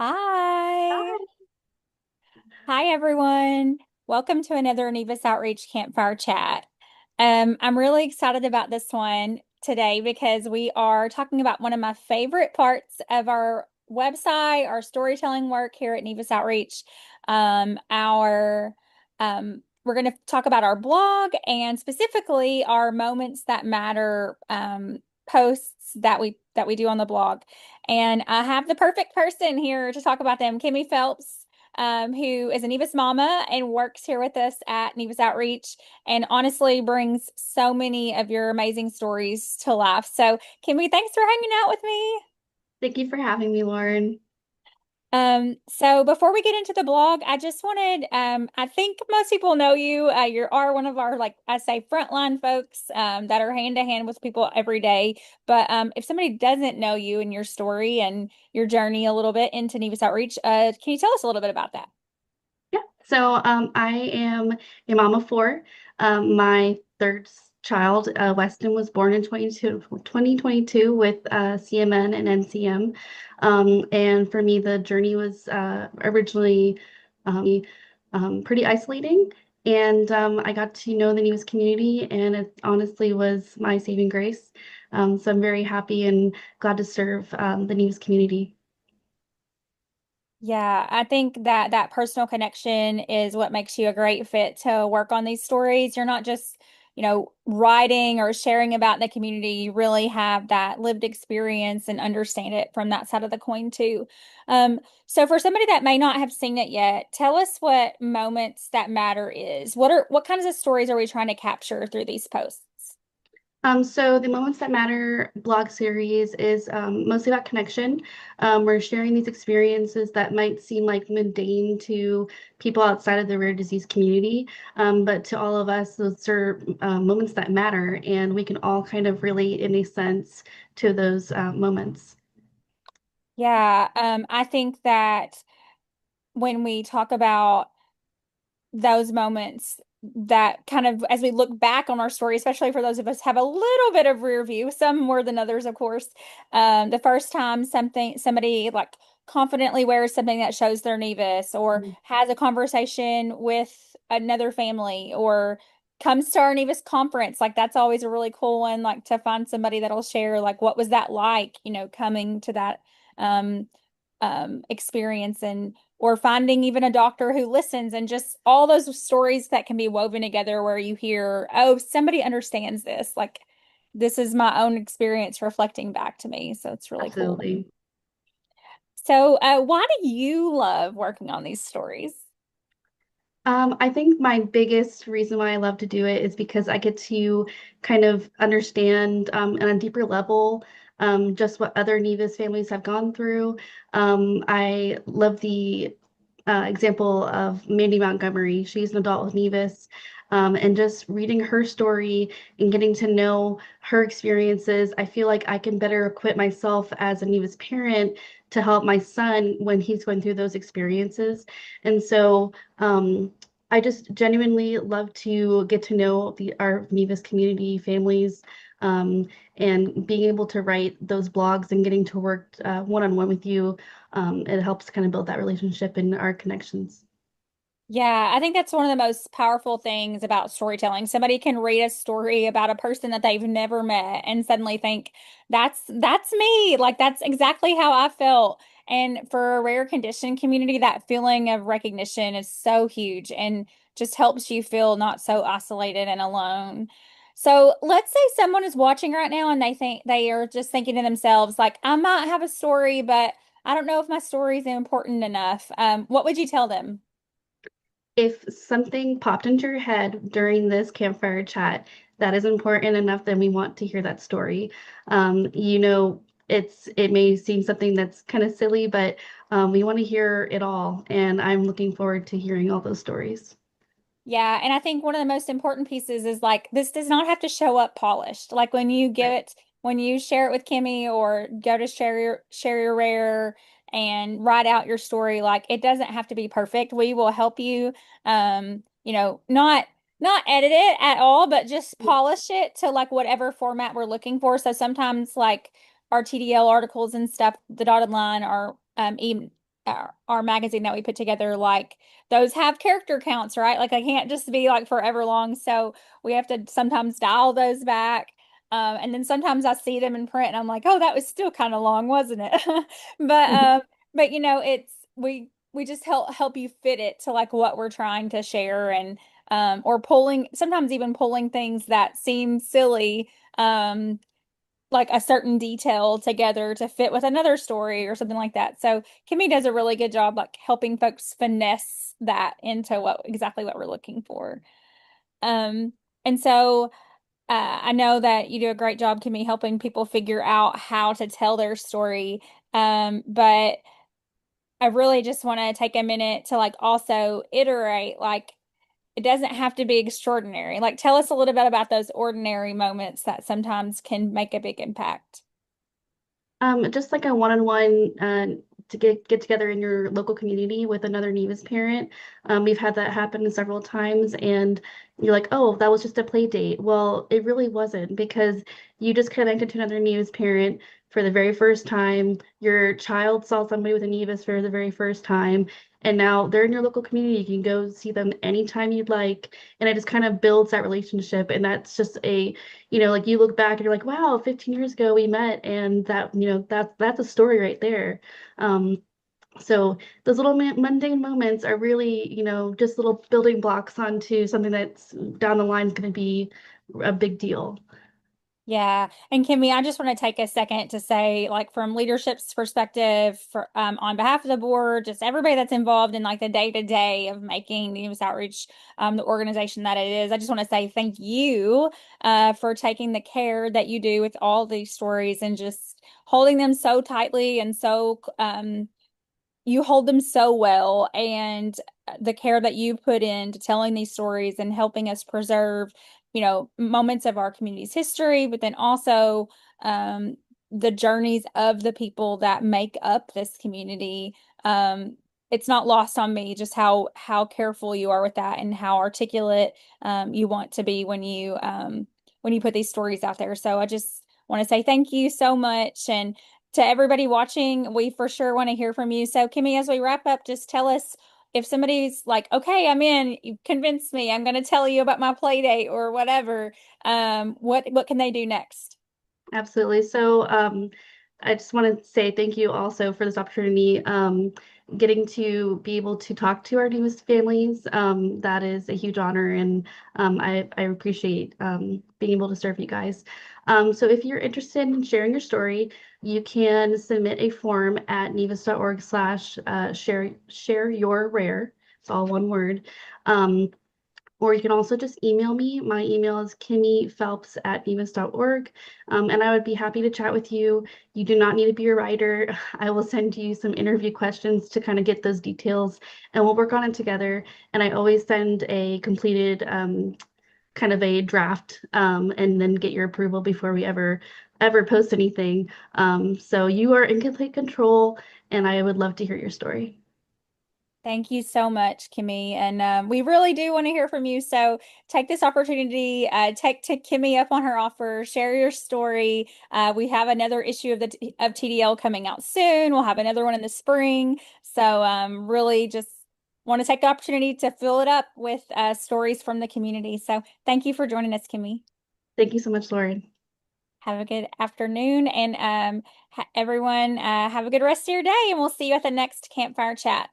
Hi. Hi, everyone. Welcome to another Nevis Outreach Campfire Chat. I'm really excited about this one today because we are talking about one of my favorite parts of our website, our storytelling work here at Nevis Outreach. We're going to talk about our blog and specifically our Moments That Matter posts that we do on the blog. And I have the perfect person here to talk about them, Kimmy Phelps, who is a Nevis mama and works here with us at Nevis Outreach and honestly brings so many of your amazing stories to life. So, Kimmy, thanks for hanging out with me. Thank you for having me, Lauren. So before we get into the blog, I just wanted, I think most people know you. You are one of our, like I say, frontline folks, that are hand to hand with people every day. But if somebody doesn't know you and your story and your journey a little bit into Nevis Outreach, can you tell us a little bit about that? Yeah, I am a mom of four. My third child, Weston, was born in 2022 with CMN and NCM. And for me, the journey was originally pretty isolating. And I got to know the News community, and it honestly was my saving grace. So I'm very happy and glad to serve the News community. Yeah, I think that that personal connection is what makes you a great fit to work on these stories. You're not just, writing or sharing about the community. You really have that lived experience and understand it from that side of the coin too. So for somebody that may not have seen it yet, tell us what Moments That Matter is. What kinds of stories are we trying to capture through these posts? So the Moments That Matter blog series is mostly about connection. We're sharing these experiences that might seem like mundane to people outside of the rare disease community, but to all of us, those are moments that matter, and we can all kind of relate in a sense to those moments. Yeah, I think that when we talk about those moments that kind of as we look back on our story, especially for those of us have a little bit of rear view, some more than others, of course. The first time somebody like confidently wears something that shows their Nevis or has a conversation with another family or comes to our Nevis conference, like that's always a really cool one, like to find somebody that'll share like what was that like, coming to that um experience and or finding even a doctor who listens and just all those stories that can be woven together where you hear, oh, somebody understands this. Like this is my own experience reflecting back to me. So it's really cool. Absolutely. So, why do you love working on these stories? I think my biggest reason why I love to do it is because I get to kind of understand on a deeper level just what other Nevis families have gone through. I love the example of Mandy Montgomery. She's an adult with Nevis. And just reading her story and getting to know her experiences, I feel like I can better equip myself as a Nevis parent to help my son when he's going through those experiences. And so, I just genuinely love to get to know our Nevis community families, and being able to write those blogs and getting to work one-on-one with you. It helps kind of build that relationship and our connections. Yeah, I think that's one of the most powerful things about storytelling. Somebody can read a story about a person that they've never met and suddenly think, that's me. Like that's exactly how I felt. And for a rare condition community, that feeling of recognition is so huge and just helps you feel not so isolated and alone. So let's say someone is watching right now and they think they are just thinking to themselves, like, I might have a story, but I don't know if my story is important enough. What would you tell them? If something popped into your head during this campfire chat that is important enough, then we want to hear that story. It may seem something that's kind of silly, but we want to hear it all, and I'm looking forward to hearing all those stories. Yeah, and I think one of the most important pieces is like this does not have to show up polished. Like Right. when you share it with Kimmy or go to share your rare and write out your story, like it doesn't have to be perfect. We will help you not edit it at all, but just polish it to like whatever format we're looking for. So sometimes like our TDL articles and stuff, the dotted line are even our magazine that we put together, like those have character counts, right? Like I can't just be like forever long. So we have to sometimes dial those back. And then sometimes I see them in print and I'm like, oh, that was still kind of long, wasn't it? But but it's we just help you fit it to like what we're trying to share and or pulling sometimes even pulling things that seem silly like a certain detail together to fit with another story or something like that. So Kimmy does a really good job like helping folks finesse that into what exactly what we're looking for. Um, and so I know that you do a great job, Kimmy, helping people figure out how to tell their story. But I really just want to take a minute to like also iterate, like it doesn't have to be extraordinary. Like tell us a little bit about those ordinary moments that sometimes can make a big impact. Just like a one-on-one to get together in your local community with another Nevis parent. We've had that happen several times, and you're like, oh, that was just a play date. Well, it really wasn't because you just connected to another Nevis parent for the very first time. Your child saw somebody with a Nevis for the very first time, and now they're in your local community. You can go see them anytime you'd like, and it just kind of builds that relationship. And that's just a like you look back and you're like, wow, 15 years ago we met, and that's a story right there. Um, so those little mundane moments are really, just little building blocks onto something that's down the line is going to be a big deal. Yeah. And Kimmy, I just want to take a second to say, like, from leadership's perspective, for on behalf of the board, just everybody that's involved in like the day-to-day of making News Outreach the organization that it is, I just want to say thank you for taking the care that you do with all these stories and just holding them so tightly and so you hold them so well and the care that you put into telling these stories and helping us preserve, moments of our community's history, but then also um, the journeys of the people that make up this community. It's not lost on me just how careful you are with that and how articulate you want to be when you put these stories out there. So I just want to say thank you so much and to everybody watching, we for sure want to hear from you. So, Kimmy, as we wrap up, just tell us if somebody's like, okay, I'm in, you convinced me, I'm going to tell you about my play date or whatever. What can they do next? Absolutely. So, I just want to say thank you also for this opportunity. Getting to be able to talk to our newest families, that is a huge honor, and I appreciate being able to serve you guys. So, if you're interested in sharing your story, you can submit a form at nevis.org/share your rare. It's all one word. Um, or you can also just email me. My email is kimmyphelps@nevis.org. And I would be happy to chat with you. You do not need to be a writer. I will send you some interview questions to kind of get those details, and we'll work on it together. And I always send a completed kind of a draft and then get your approval before we ever post anything. So you are in complete control, and I would love to hear your story. Thank you so much, Kimmy. And we really do want to hear from you. So take this opportunity, take Kimmy up on her offer, share your story. We have another issue of TDL coming out soon. We'll have another one in the spring. So really just want to take the opportunity to fill it up with stories from the community. So thank you for joining us, Kimmy. Thank you so much, Lauren. Have a good afternoon, and everyone have a good rest of your day, and we'll see you at the next campfire chat.